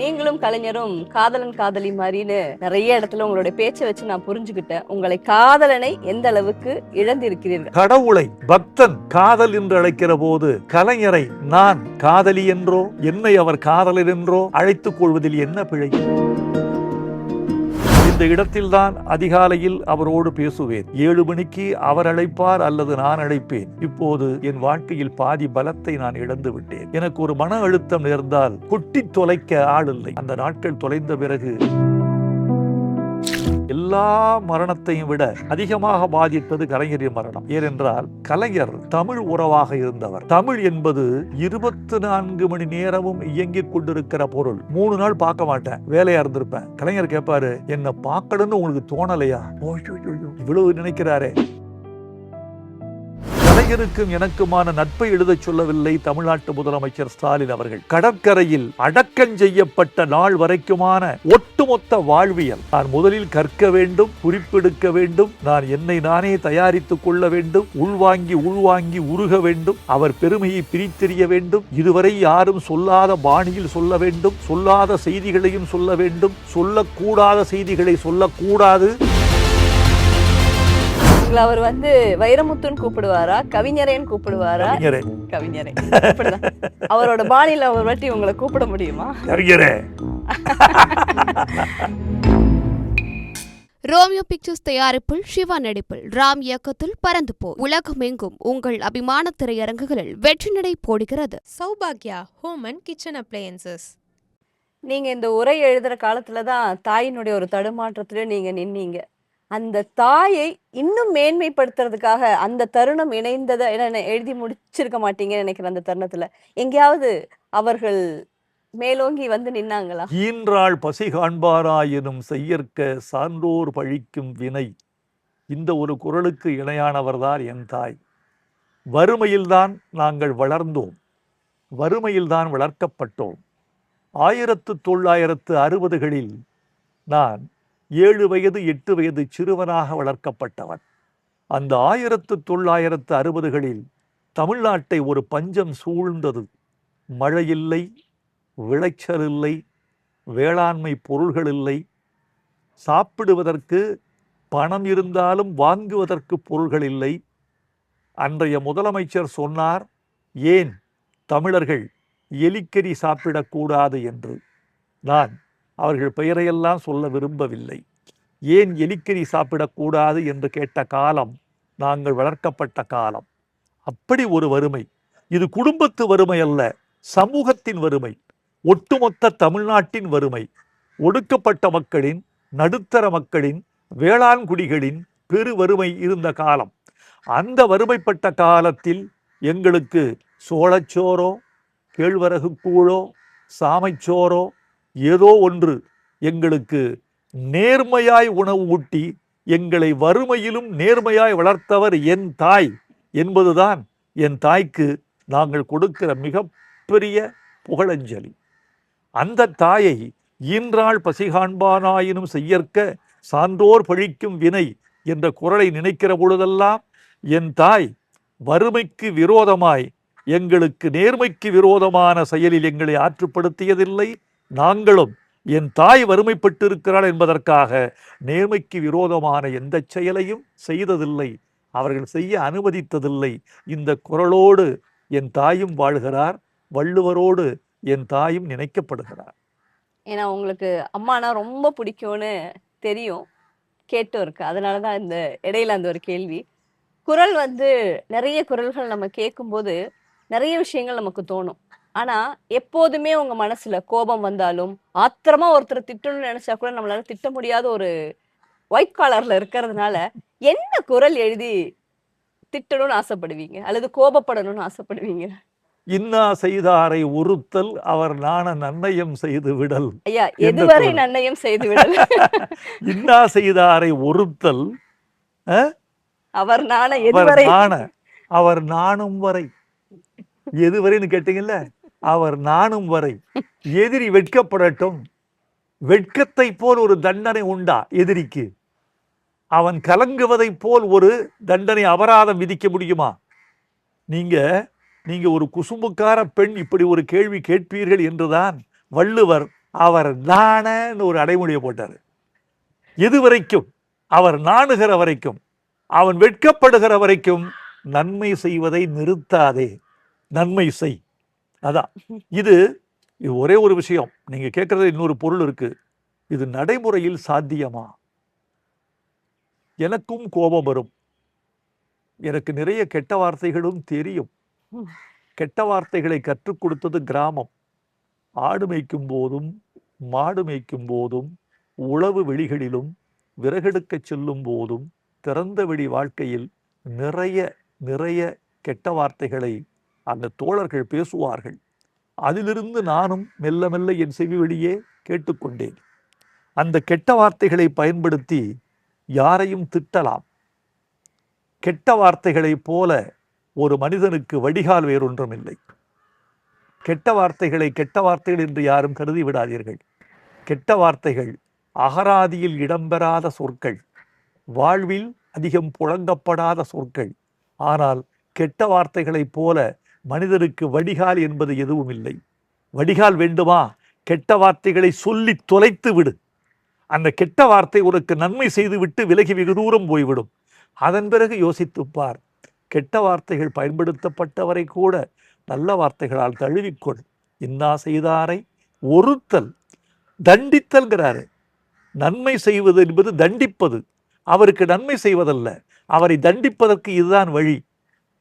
நீங்களும் கலைஞரும் காதலன் காதலி மாதிரின்னு நிறைய இடத்துல உங்களுடைய பேச்சை வச்சு நான் புரிஞ்சுக்கிட்டேன். உங்களை காதலனை எந்த அளவுக்கு இழந்திருக்கிறீர்கள்? கடவுளை பக்தன் காதல் என்று அழைக்கிற போது கலைஞரை நான் காதலி என்றோ என்னை அவர் காதலர் என்றோ அழைத்துக் கொள்வதில் என்ன பிழை? இந்த இடத்தில்தான் அதிகாலையில் அவரோடு பேசுவேன். 7 மணிக்கு அவர் அழைப்பார் அல்லது நான் அழைப்பேன். இப்போது என் வாழ்க்கையில் பாதி பலத்தை நான் இழந்து விட்டேன். எனக்கு ஒரு மன அழுத்தம் நேர்ந்தால் கொட்டி தொலைக்க ஆள் இல்லை. அந்த நாட்கள் தொலைந்த பிறகு எல்லா மரணத்தையும் விட அதிகமாக பாதித்தது கலைஞரின் மரணம். ஏனென்றால் கலைஞர் தமிழ் உறவாக இருந்தவர். தமிழ் என்பது 24 மணி நேரமும் இயங்கிக் கொண்டிருக்கிற பொருள். 3 நாள் பார்க்க மாட்டேன், வேலையா இருந்திருப்பேன். கலைஞர் கேட்பாரு, என்ன பார்க்கணும்னு உங்களுக்கு தோணலையா? இவ்வளவு நினைக்கிறாரே. கலைஞருக்கும் எனக்குமான நட்பை எழுதச் சொல்லவில்லை தமிழ்நாட்டு முதலமைச்சர் ஸ்டாலின் அவர்கள். கடற்கரையில் அடக்கம் செய்யப்பட்ட நாள் வரைக்குமான ஒட்டுமொத்த வாழ்வியல். நான் முதலில் கற்க வேண்டும், குறிப்பெடுக்க வேண்டும், நான் என்னை நானே தயாரித்துக் கொள்ள வேண்டும், உள்வாங்கி உருக வேண்டும், அவர் பெருமையை பிரித்தெறிய வேண்டும், இதுவரை யாரும் சொல்லாத பாணியில் சொல்ல வேண்டும், சொல்லாத செய்திகளையும் சொல்ல வேண்டும், சொல்லக்கூடாத செய்திகளை சொல்லக்கூடாது. அவர் வைரமுத்துன்னு கூப்பிடுவாரா, கவிஞரேன்னு கூப்பிடுவாரா? கவிஞரே. அவரோட பாணியில ஒரு வாட்டி உங்களை கூப்பிட முடியுமா? கவிஞரே. ரோமியோ பிக்சர்ஸ் தயாரிப்பில் சிவா நடிப்பில் ராம் இயக்கத்தில் பறந்து போ உலகமெங்கும் உங்கள் அபிமான திரையரங்குகளில் வெற்றி நடை போடுகிறது. சௌபாக்யா ஹோம் அண்ட் கிச்சன் அப்ளையன்சஸ். நீங்க இந்த உரை எழுதுற காலத்துலதான் தாயினுடைய ஒரு தடுமாற்றத்துல நீங்க நின்னீங்க. அந்த தாயை இன்னும் மேன்மைப்படுத்துறதுக்காக அந்த தருணம் இணைந்ததை எழுதி முடிச்சிருக்க மாட்டீங்கன்னு நினைக்கிறேன். அந்த தருணத்துல எங்கேயாவது அவர்கள் மேலோங்கி நின்னாங்களா? ஈன்றாள் பசி காண்பாராயினும் செய்யற்க சான்றோர் பழிக்கும் வினை. இந்த ஒரு குறளுக்கு இணையானவர்தான் என் தாய். வறுமையில்தான் நாங்கள் வளர்ந்தோம், வறுமையில்தான் வளர்க்கப்பட்டோம். 1960களில் நான் 7 வயது 8 வயது சிறுவனாக வளர்க்கப்பட்டவன். அந்த 1960களில் தமிழ்நாட்டை ஒரு பஞ்சம் சூழ்ந்தது. மழை இல்லை, விளைச்சல் இல்லை, வேளாண்மை பொருள்கள் இல்லை, சாப்பிடுவதற்கு பணம் இருந்தாலும் வாங்குவதற்கு பொருள்கள் இல்லை. அன்றைய முதலமைச்சர் சொன்னார், ஏன் தமிழர்கள் எலிக்கறி சாப்பிடக்கூடாது என்று. நான் அவர்கள் பெயரையெல்லாம் சொல்ல விரும்பவில்லை. ஏன் எலிக்கறி சாப்பிடக்கூடாது என்று கேட்ட காலம் நாங்கள் வளர்க்கப்பட்ட காலம். அப்படி ஒரு வறுமை. இது குடும்பத்து வறுமை அல்ல, சமூகத்தின் வறுமை, ஒட்டுமொத்த தமிழ்நாட்டின் வறுமை. ஒடுக்கப்பட்ட மக்களின், நடுத்தர மக்களின், வேளாண்குடிகளின் பெரு வறுமை இருந்த காலம். அந்த வறுமைப்பட்ட காலத்தில் எங்களுக்கு சோளச்சோறோ, கேழ்வரகு கூழோ, சாமைச்சோறோ ஏதோ ஒன்று எங்களுக்கு நேர்மையாய் உணவு ஊட்டி எங்களை வறுமையிலும் நேர்மையாய் வளர்த்தவர் என் தாய் என்பதுதான் என் தாய்க்கு நாங்கள் கொடுக்கிற மிகப்பெரிய புகழஞ்சலி. அந்த தாயை ஈன்றாள் பசி காண்பானாயினும் செய்யற்க சான்றோர் பழிக்கும் வினை என்ற குறளை நினைக்கிற பொழுதெல்லாம் என் தாய் வறுமைக்கு விரோதமாய் எங்களுக்கு நேர்மைக்கு விரோதமான செயலில் எங்களை ஆற்றுப்படுத்தியதில்லை. நாங்களும் என் தாய் வறுமைப்பட்டிருக்கிறாள் என்பதற்காக நேர்மைக்கு விரோதமான எந்த செயலையும் செய்ததில்லை, அவர்கள் செய்ய அனுமதித்ததில்லை. இந்த குறளோடு என் தாயும் வாழ்கிறார், வள்ளுவரோடு என் தாயும் நினைக்கப்படுகிறார். ஏன்னா உங்களுக்கு அம்மானா ரொம்ப பிடிக்கும்னு தெரியும், கேட்டும் இருக்கு. அதனாலதான் இந்த இடையில அந்த ஒரு கேள்வி. குறள் நிறைய குறள்கள் நம்ம கேட்கும்போது நிறைய விஷயங்கள் நமக்கு தோணும். ஆனா எப்போதுமே உங்க மனசுல கோபம் வந்தாலும், ஆத்திரமா ஒருத்தர் திட்டணும்னு நினைச்சா கூட நம்மளால திட்ட முடியாத ஒரு ஒயிட் காலர்ல இருக்கிறதுனால என்ன குறள் எழுதி திட்டணும்னு ஆசைப்படுவீங்க அல்லது கோபப்படணும்னு ஆசைப்படுவீங்க? இன்னா செய்தாரை ஒருத்தல் அவர் நாண நன்னயம் செய்து விடல். ஐயா, எதுவரை நன்னயம் செய்து விடல்? இன்னா செய்தாரை ஒருத்தல் அவர் நாண எதுவரை, அவர் நாணும் வரை. எதுவரைன்னு கேட்டீங்கல்ல, அவர் நாணும் வரை. எதிரி வெட்கப்படட்டும். வெட்கத்தை போல் ஒரு தண்டனை உண்டா எதிரிக்கு? அவன் கலங்குவதை போல் ஒரு தண்டனை அபராதம் விதிக்க முடியுமா? நீங்க ஒரு குசும்புக்கார பெண் இப்படி ஒரு கேள்வி கேட்பீர்கள் என்றுதான் வள்ளுவர் அவர் நாணன்னு ஒரு அடைமொழியை போட்டார். எது வரைக்கும்? அவர் நாணுகிற வரைக்கும், அவன் வெட்கப்படுகிற வரைக்கும் நன்மை செய்வதை நிறுத்தாதே, நன்மை செய். அதான் இது ஒரே ஒரு விஷயம். நீங்க கேட்கறது இன்னொரு பொருள் இருக்கு. இது நடைமுறையில் சாத்தியமா? எனக்கும் கோபம் வரும். எனக்கு நிறைய கெட்ட வார்த்தைகளும் தெரியும். கெட்ட வார்த்தைகளை கற்றுக் கொடுத்தது கிராமம். ஆடு மேய்க்கும் போதும் மாடு மேய்க்கும் போதும் உழவு வெளிகளிலும் விறகெடுக்க செல்லும் போதும் திறந்த வெளி வாழ்க்கையில் நிறைய நிறைய கெட்ட வார்த்தைகளை அந்த தோழர்கள் பேசுவார்கள். அதிலிருந்து நானும் மெல்ல மெல்ல என் செவி வழியே கேட்டுக்கொண்டேன். அந்த கெட்ட வார்த்தைகளை பயன்படுத்தி யாரையும் திட்டலாம். கெட்ட வார்த்தைகளைப் போல ஒரு மனிதனுக்கு வடிகால் வேறொன்றும் இல்லை. கெட்ட வார்த்தைகளை கெட்ட வார்த்தைகள் என்று யாரும் கருதி விடாதீர்கள். கெட்ட வார்த்தைகள் அகராதியில் இடம்பெறாத சொற்கள், வாழ்வில் அதிகம் புழங்கப்படாத சொற்கள். ஆனால் கெட்ட வார்த்தைகளைப் போல மனிதனுக்கு வடிகால் என்பது எதுவும் இல்லை. வடிகால் வேண்டுமா? கெட்ட வார்த்தைகளை சொல்லி தொலைத்து விடு. அந்த கெட்ட வார்த்தை உனக்கு நன்மை செய்துவிட்டு விலகி வெகு தூரம் போய்விடும். அதன் பிறகு யோசித்துப்பார். கெட்ட வார்த்தைகள் பயன்படுத்தப்பட்டவரை கூட நல்ல வார்த்தைகளால் தழுவிக்கொள். இன்னா செய்தாரை ஒருத்தல், தண்டித்தல்கிறாரு. நன்மை செய்வது என்பது தண்டிப்பது. அவருக்கு நன்மை செய்வதல்ல, அவரை தண்டிப்பதற்கு இதுதான் வழி.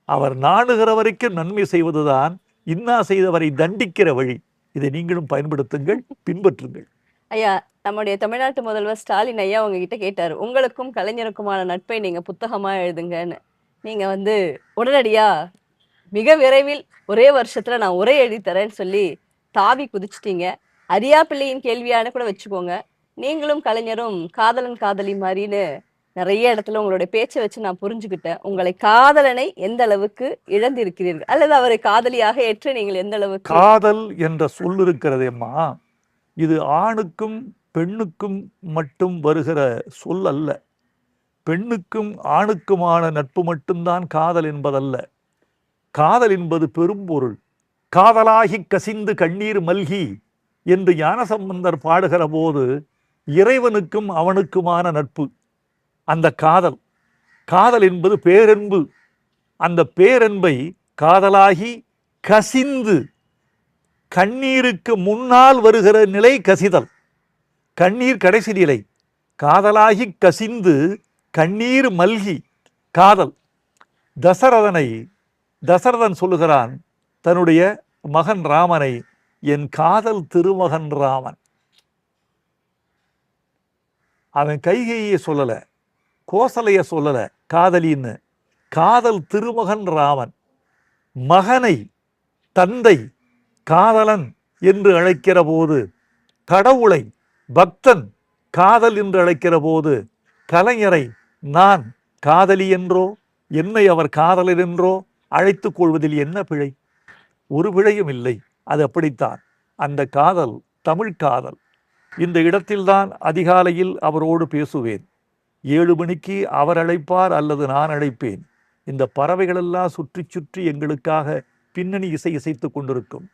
அவர் நாணுகிற வரைக்கும் நன்மை செய்வதுதான் இன்னா செய்தவரை தண்டிக்கிற வழி. இதை நீங்களும் பயன்படுத்துங்கள், பின்பற்றுங்கள். ஐயா, நம்முடைய தமிழ்நாட்டு முதல்வர் ஸ்டாலின் ஐயா உங்ககிட்ட கேட்டாரு, உங்களுக்கும் கலைஞருக்குமான நட்பை நீங்க புத்தகமா எழுதுங்கன்னு. நீங்க உடனடியா மிக விரைவில் ஒரே வருஷத்துல நான் உரை எழுதி தரேன்னு சொல்லி தாவி குதிச்சிட்டீங்க. அரியா பிள்ளையின் கேள்வியான கூட வச்சுக்கோங்க. நீங்களும் கலைஞரும் காதலன் காதலி மாதிரின்னு நிறைய இடத்துல உங்களுடைய பேச்சை வச்சு நான் புரிஞ்சுக்கிட்டேன். உங்களை காதலனை எந்த அளவுக்கு இழந்திருக்கிறீர்கள், அல்லது அவரை காதலியாக ஏற்று நீங்கள் எந்த அளவுக்கு. காதல் என்ற சொல் இருக்கிறதேம்மா, இது ஆணுக்கும் பெண்ணுக்கும் மட்டும் வருகிற சொல் அல்ல. பெண்ணுக்கும் ஆணுக்குமான நட்பு மட்டும்தான் காதல் என்பதல்ல. காதல் என்பது பெரும்பொருள். காதலாகி கசிந்து கண்ணீர் மல்கி என்று ஞானசம்பந்தர் பாடுகிற போது இறைவனுக்கும் அவனுக்குமான நட்பு அந்த காதல். காதல் என்பது பேரன்பு. அந்த பேரன்பை காதலாகி கசிந்து, கண்ணீருக்கு முன்னால் வருகிற நிலை கசிதல். கண்ணீர் கடைசி நிலை. காதலாகி கசிந்து கண்ணீர் மல்கி காதல். தசரதன் சொல்லுகிறான் தன்னுடைய மகன் ராமனை, என் காதல் திருமகன் ராமன். அவன் கைகையை சொல்லல, கோசலைய சொல்லல காதலின்னு. காதல் திருமகன் ராமன். மகனை தந்தை காதலன் என்று அழைக்கிற போது, கடவுளை பக்தன் காதல் என்று அழைக்கிற போது, கலைஞரை நான் காதலி என்றோ என்னை அவர் காதலர் என்றோ அழைத்துக் கொள்வதில் என்ன பிழை? ஒரு பிழையும் இல்லை. அது அப்படித்தான். அந்த காதல் தமிழ் காதல். இந்த இடத்தில்தான் அதிகாலையில் அவரோடு பேசுவேன். 7 மணிக்கு அவர் அழைப்பார் அல்லது நான் அழைப்பேன். இந்த பறவைகளெல்லாம் சுற்றி சுற்றி எங்களுக்காக பின்னணி இசை இசைத்து கொண்டிருக்கும்.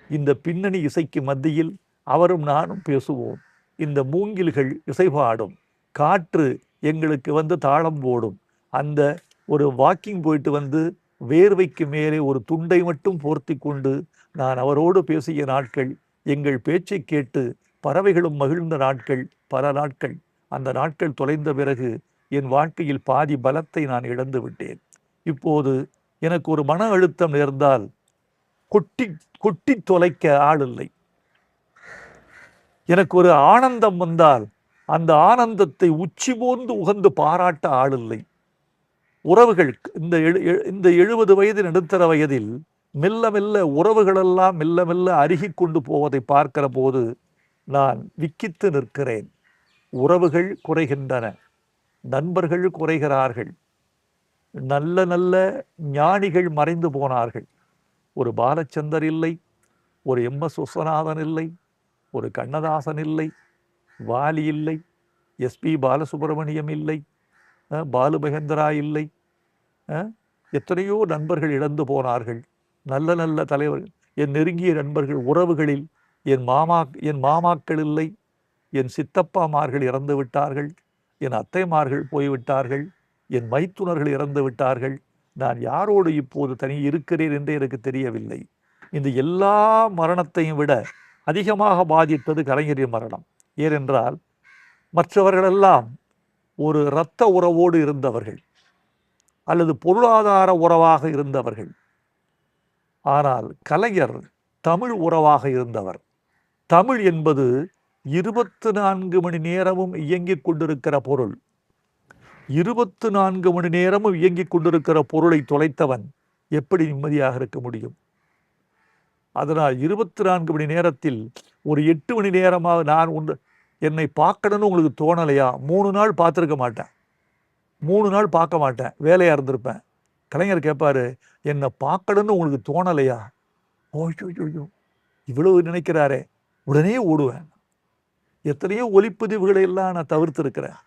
இந்த பின்னணி இசைக்கு மத்தியில் அவரும் நானும் பேசுவோம். இந்த மூங்கில்கள் இசை பாடும், காற்று எங்களுக்கு தாளம் போடும். அந்த ஒரு வாக்கிங் போயிட்டு வேர்வைக்கு மேலே ஒரு துண்டை மட்டும் போர்த்தி கொண்டு நான் அவரோடு பேசிய நாட்கள், எங்கள் பேச்சை கேட்டு பறவைகளும் மகிழ்ந்த நாட்கள் பல நாட்கள். அந்த நாட்கள் தொலைந்த பிறகு என் வாழ்க்கையில் பாதி பலத்தை நான் இழந்து விட்டேன். இப்போது எனக்கு ஒரு மன அழுத்தம் நேர்ந்தால் கொட்டி கொட்டி தொலைக்க ஆள் இல்லை. எனக்கு ஒரு ஆனந்தம் வந்தால் அந்த ஆனந்தத்தை உச்சி போர்ந்து உகந்து பாராட்ட ஆள் இல்லை. உறவுகள் இந்த 70 வயது நடுத்தர வயதில் மெல்ல மெல்ல உறவுகளெல்லாம் மெல்ல மெல்ல அருகி கொண்டு போவதை பார்க்கிற போது நான் விக்கித்து நிற்கிறேன். உறவுகள் குறைகின்றன, நண்பர்கள் குறைகிறார்கள், நல்ல நல்ல ஞானிகள் மறைந்து போனார்கள். ஒரு பாலச்சந்தர் இல்லை, ஒரு MS விஸ்வநாதன் இல்லை, ஒரு கண்ணதாசன் இல்லை, வாலி இல்லை, SP பாலசுப்ரமணியம் இல்லை, பாலு மகேந்திரா இல்லை. எத்தனையோ நண்பர்கள் இழந்து போனார்கள். நல்ல நல்ல தலைவர்கள், என் நெருங்கிய நண்பர்கள், உறவுகளில் என் மாமாக்கள் இல்லை, என் சித்தப்பாமார்கள் இறந்து விட்டார்கள், என் அத்தைமார்கள் போய்விட்டார்கள், என் மைத்துனர்கள் இறந்து விட்டார்கள், நான் யாரோடு இப்போது தனி இருக்கிறேன் என்று எனக்கு தெரியவில்லை. இந்த எல்லா மரணத்தையும் விட அதிகமாக பாதித்தது கலைஞரின் மரணம். ஏனென்றால் மற்றவர்களெல்லாம் ஒரு இரத்த உறவோடு இருந்தவர்கள் அல்லது பொருளாதார உறவாக இருந்தவர்கள். ஆனால் கலைஞர் தமிழ் உறவாக இருந்தவர். தமிழ் என்பது 24 மணி நேரமும் இயங்கிக் கொண்டிருக்கிற பொருள். 24 மணி நேரமும் இயங்கிக் கொண்டிருக்கிற பொருளை தொலைத்தவன் எப்படி நிம்மதியாக இருக்க முடியும்? அதனால் 24 மணி நேரத்தில் ஒரு 8 மணி நேரமாக நான் என்னை பார்க்கணும்னு உங்களுக்கு தோணலையா? 3 நாள் பார்த்துருக்க மாட்டேன், 3 நாள் பார்க்க மாட்டேன், வேலையாக இருந்திருப்பேன். கலைஞர் கேட்பாரு, என்னை பார்க்கணும்னு உங்களுக்கு தோணலையா? ஓய்யோ இவ்வளவு நினைக்கிறாரே, உடனே ஓடுவேன். எத்தனையோ ஒலிப்பதிவுகளை எல்லாம் நான் தவிர்த்திருக்கிறேன்,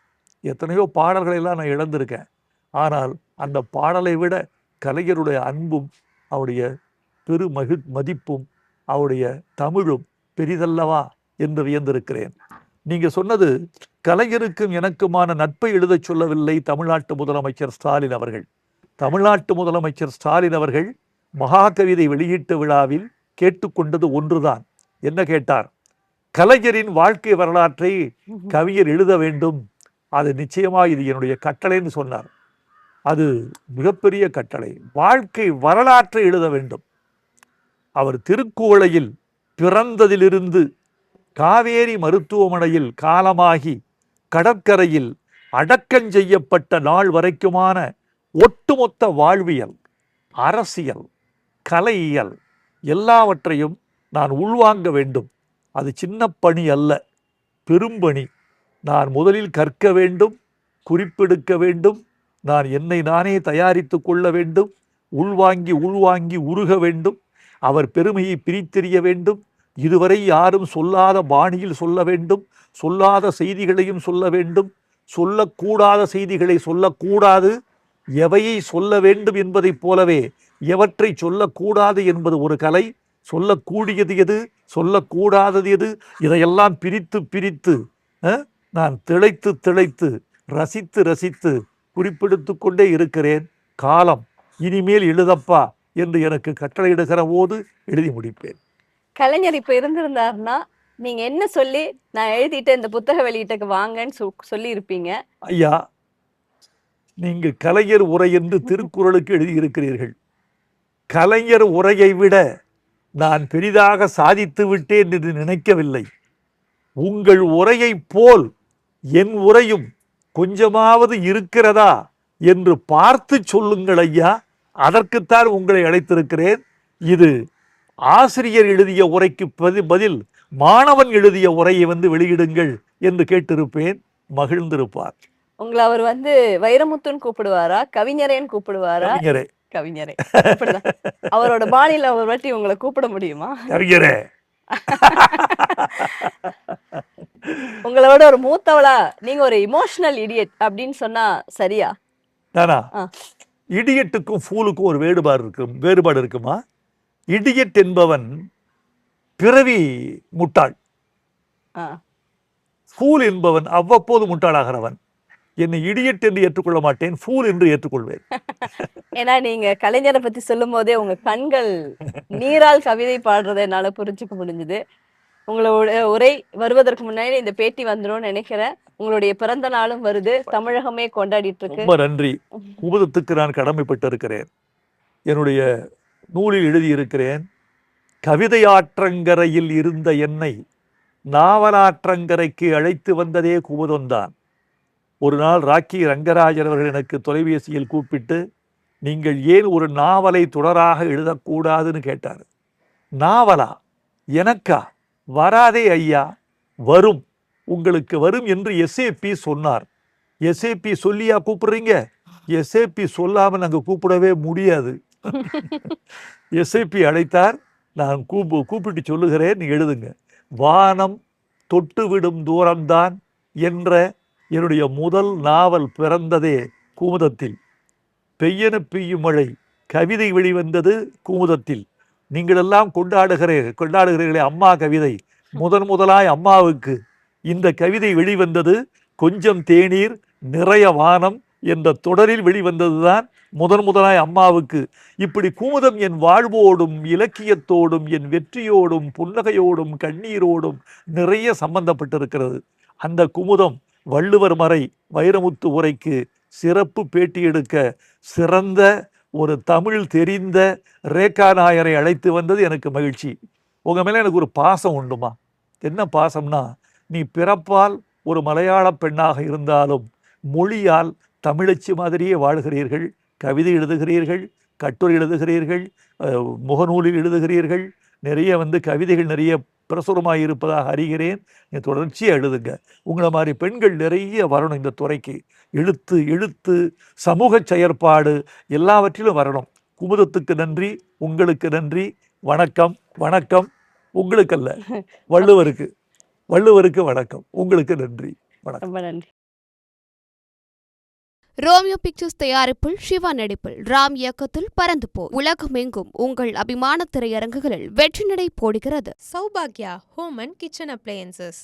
எத்தனையோ பாடல்களை எல்லாம் நான் இழந்திருக்கேன். ஆனால் அந்த பாடலை விட கலைஞருடைய அன்பும் அவருடைய மதிப்பும் அவருடைய தமிழும் பெரிதல்லவா என்று வியந்திருக்கிறேன். நீங்க சொன்னது கலைஞருக்கும் எனக்குமான நட்பை எழுதச் சொல்லவில்லை தமிழ்நாட்டு முதலமைச்சர் ஸ்டாலின் அவர்கள். தமிழ்நாட்டு முதலமைச்சர் ஸ்டாலின் அவர்கள் மகாகவிதை வெளியீட்டு விழாவில் கேட்டுக்கொண்டது ஒன்றுதான். என்ன கேட்டார்? கலைஞரின் வாழ்க்கை வரலாற்றை கவிஞர் எழுத வேண்டும், அது நிச்சயமாக இது என்னுடைய கட்டளைன்னு சொன்னார். அது மிகப்பெரிய கட்டளை. வாழ்க்கை வரலாற்றை எழுத வேண்டும். அவர் திருக்குவளையில் பிறந்ததிலிருந்து காவேரி மருத்துவமனையில் காலமாகி கடற்கரையில் அடக்கம் செய்யப்பட்ட நாள் வரைக்குமான ஒட்டுமொத்த வாழ்வியல், அரசியல், கலையியல் எல்லாவற்றையும் நான் உள்வாங்க வேண்டும். அது சின்ன பணி அல்ல, பெரும்பணி. நான் முதலில் கற்க வேண்டும், குறிப்பெடுக்க வேண்டும், நான் என்னை நானே தயாரித்து கொள்ள வேண்டும், உள்வாங்கி உள்வாங்கி உருக வேண்டும், அவர் பெருமையை பிரித்தெறிய வேண்டும், இதுவரை யாரும் சொல்லாத பாணியில் சொல்ல வேண்டும், சொல்லாத செய்திகளையும் சொல்ல வேண்டும், சொல்லக்கூடாத செய்திகளை சொல்லக்கூடாது, எவையை சொல்ல வேண்டும் என்பதைப் போலவே எவற்றை சொல்லக்கூடாது என்பது ஒரு கலை, சொல்லக்கூடியது எது சொல்லக்கூடாதது எது, இதையெல்லாம் பிரித்து பிரித்து நான் திளைத்து திளைத்து ரசித்து ரசித்து குறிப்பெடுத்து கொண்டே இருக்கிறேன். காலம் இனிமேல் எழுதப்பா என்று எனக்கு கட்டளையிடுகிற போது எழுதி முடிப்பேன். கலைஞர் இப்ப இருந்திருந்தாருன்னா நீங்க என்ன சொல்லி நான் எழுதிட்டு இந்த புத்தக வெளியீட்டுக்கு வாங்கன்னு சொல்லி இருப்பீங்க? ஐயா, நீங்க கலைஞர் உரை என்று திருக்குறளுக்கு எழுதியிருக்கிறீர்கள். கலைஞர் உரையை விட நான் பெரிதாக சாதித்து விட்டேன் என்று நினைக்கவில்லை. உங்கள் உரையை போல் என் உரையும் கொஞ்சமாவது இருக்கிறதா என்று பார்த்து சொல்லுங்கள் ஐயா, அதற்குத்தான் உங்களை அழைத்திருக்கிறேன். இது ஆசிரியர் எழுதிய உரைக்கு பதில் மாணவன் எழுதிய உரையை வெளியிடுங்கள் என்று கேட்டிருப்பேன். மகிழ்ந்திருப்பார். உங்களை அவர் வைரமுத்துன்னு கூப்பிடுவாரா, கவிஞரேன்னு கூப்பிடுவாரா? கவிஞரே. கவிஞரே. அவரோட பாணியில ஒரு வாட்டி உங்களை கூப்பிட முடியுமா? கவிஞரே. உங்களோட ஒரு மூத்தவளா நீங்க ஒரு இமோஷனல் இடியட் அப்படின்னு சொன்னா சரியா? நானா? இடியட்டுக்கும் ஃபூலுக்கும் ஒரு வேறுபாடு இருக்குமா? இடியட் என்பவன் பிறவி முட்டாள், ஃபூல் என்பவன் அவ்வப்போது முட்டாளாகிறவன். என்னை இடியட் என்று ஏற்றுக்கொள்ள மாட்டேன், ஃபூல் என்று ஏற்றுக்கொள்வேன். ஏன்னா நீங்க கலைஞரை பத்தி சொல்லும் போதே உங்க கண்கள் நீரால் கவிதை பாடுறதை என்னால புரிஞ்சுக்க முடிஞ்சது. உங்களோட உரை வருவதற்கு முன்னாடி இந்த பேட்டி வந்துடும் நினைக்கிறேன். உங்களுடைய பிறந்த நாளும் வருது, தமிழகமே கொண்டாடிட்டு இருக்கு. ரொம்ப நன்றி. குமுதத்துக்கு நான் கடமைப்பட்டு இருக்கிறேன். என்னுடைய நூலில் எழுதியிருக்கிறேன், கவிதை ஆற்றங்கரையில் இருந்த என்னை நாவலாற்றங்கரைக்கு அழைத்து வந்ததே குமுதம்தான். ஒரு நாள் ராக்கி ரங்கராஜன் அவர்கள் எனக்கு தொலைபேசியில் கூப்பிட்டு, நீங்கள் ஏன் ஒரு நாவலை தொடராக எழுதக்கூடாதுன்னு கேட்டார். நாவலா? எனக்கா? வராதே ஐயா. வரும், உங்களுக்கு வரும் என்று எஸ்ஏபி சொன்னார். எஸ்ஏபி சொல்லியா கூப்பிடுறீங்க? எஸ்ஏபி சொல்லாமல் நாங்கள் கூப்பிடவே முடியாது. எஸ்ஏபி அழைத்தார், நான் கூப்பிட்டு சொல்லுகிறேன், நீ எழுதுங்க. வானம் தொட்டுவிடும் தூரம்தான் என்ற என்னுடைய முதல் நாவல் பிறந்ததே குமுதத்தில். பெய்யன பெய்யும் மழை கவிதை வெளிவந்தது குமுதத்தில். நீங்கள் எல்லாம் கொண்டாடுகிறீர்களே அம்மா கவிதை, முதலாய் அம்மாவுக்கு இந்த கவிதை வெளிவந்தது கொஞ்சம் தேநீர் நிறைய வானம் என்ற தொடரில் வெளிவந்ததுதான் முதலாய் அம்மாவுக்கு. இப்படி குமுதம் என் வாழ்வோடும் இலக்கியத்தோடும் என் வெற்றியோடும் புன்னகையோடும் கண்ணீரோடும் நிறைய சம்பந்தப்பட்டிருக்கிறது. அந்த குமுதம் வள்ளுவர் மறை வைரமுத்து உரைக்கு சிறப்பு பேட்டி எடுக்க சிறந்த ஒரு தமிழ் தெரிந்த ரேகா நாயரை அழைத்து வந்தது எனக்கு மகிழ்ச்சி. உங்க மேல எனக்கு ஒரு பாசம் உண்டுமா? என்ன பாசம்னா, நீ பிறப்பால் ஒரு மலையாள பெண்ணாக இருந்தாலும் மொழியால் தமிழச்சி மாதிரியே வாழ்கிறீர்கள். கவிதை எழுதுகிறீர்கள், கட்டுரை எழுதுகிறீர்கள், முகநூலில் எழுதுகிறீர்கள், நிறைய கவிதைகள் நிறைய பிரசுரமாக இருப்பதாக அறிகிறேன். நீ தொடர்ச்சியாக எழுதுங்க. உங்களை மாதிரி பெண்கள் நிறைய வரணும் இந்த துறைக்கு. எழுத்து சமூக செயற்பாடு எல்லாவற்றிலும் வரணும். குமுதத்துக்கு நன்றி, உங்களுக்கு நன்றி. வணக்கம். வணக்கம் உங்களுக்கல்ல, வள்ளுவருக்கு வணக்கம். உங்களுக்கு நன்றி. வணக்கம். ரொம்ப நன்றி. ரோமியோ பிக்சர்ஸ் தயாரிப்பில் சிவா நடிப்பில் ராம் இயக்கத்தில் பறந்து போ உலகமெங்கும் உங்கள் அபிமான திரையரங்குகளில் வெற்றி நடை போடுகிறது. சௌபாக்யா ஹோம் அண்ட் கிச்சன் அப்ளையன்சஸ்.